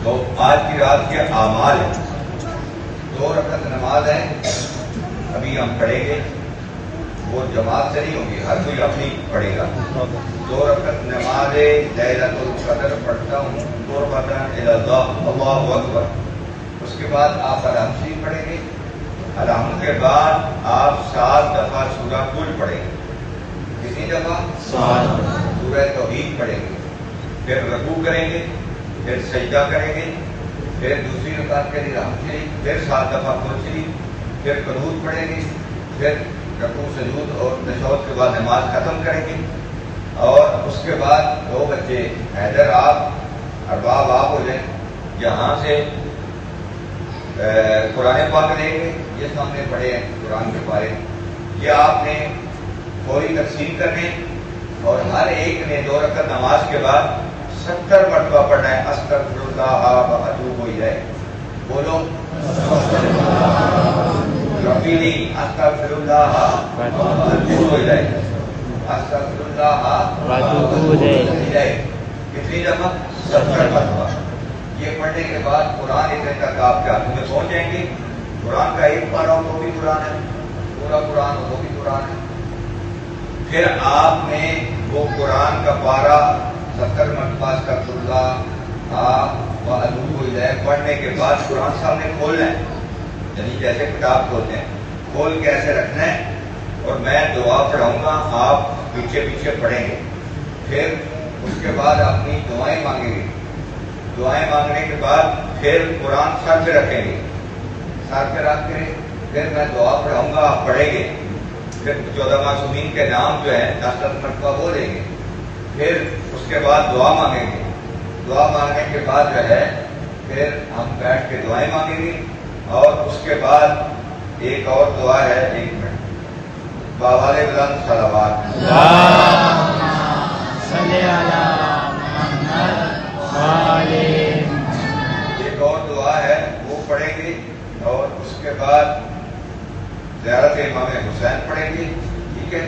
تو آج کی رات کے اعمال ہیں، 2 رکعت نماز ہے، ابھی ہم پڑھیں گے، وہ جماعت سے نہیں ہوگی، ہر کوئی اپنی پڑھے گا۔ 2 رکعت نماز لیلۃ القدر پڑھتا ہوں قربۃ الی اللہ، اللہ اکبر۔ اس کے بعد آپ الحمد شریف پڑھیں گے، الحمد کے بعد آپ 7 دفعہ سورہ کل پڑھیں گے، کتنی دفعہ؟ 7۔ سورہ توحید پڑھیں گے، پھر رکوع کریں گے، پھر سجدہ کریں گے، پھر دوسری رکعت کے لیے الحمد شریف، پھر 7 دفعہ قرآن شریف، پھر قنوت پڑھیں گے، پھر رکوع سجود اور تشہد کے بعد نماز ختم کریں گے۔ اور اس کے بعد 2 بچے حیدر آپ ارباب آپ ہو جائیں، یہاں سے قرآن پاک لیں گے، یہ سامنے پڑھے ہیں قرآن کے بارے، یہ آپ نے فوری تقسیم کرنے، اور ہر ایک نے 2 رکعت نماز کے بعد 70 مرتبہ پڑھنا ہے، استغفر اللہ و اتوب الیہ۔ بولو ربی نہیں، استغفر اللہ و اتوب الیہ، استغفر اللہ و اتوب الیہ۔ کتنی دفعہ؟ 70 مرتبہ۔ یہ پڑھنے کے بعد قرآن اتنے تک آپ کے ہاتھ میں پہنچ جائیں گے، قرآن کا ایک پارہ ہو تو بھی قرآن ہے، پورا قرآن ہو تو بھی قرآن ہے۔ پھر آپ نے وہ قرآن کا پارہ 70 مرتبہ استغفر اللہ و اتوب الیہ پڑھنے کے بعد قرآن سامنے کھولنا ہے، یعنی جیسے کتاب کھولتے ہیں، کھول کے ایسے رکھنا ہے، اور میں دعا پڑھاؤں گا، آپ پیچھے پیچھے پڑھیں گے۔ پھر اس کے بعد اپنی دعائیں مانگیں گے، دعائیں مانگنے کے بعد پھر قرآن سر پہ رکھیں گے، سر پہ رکھ کے پھر میں دعا پڑھاؤں گا، آپ پڑھیں گے، پھر 14 معصومین کے نام جو ہے 10 مرتبہ بولیں گے، پھر اس کے بعد دعا مانگیں گے، دعا مانگنے کے بعد جو ہے پھر ہم بیٹھ کے دعائیں مانگیں گے، اور اس کے بعد ایک اور دعا ہے، 1 منٹ باوالِ بلند صلوات ایک اور دعا ہے وہ پڑھیں گے، اور اس کے بعد زیارت امام حسین پڑھیں گے، ٹھیک ہے۔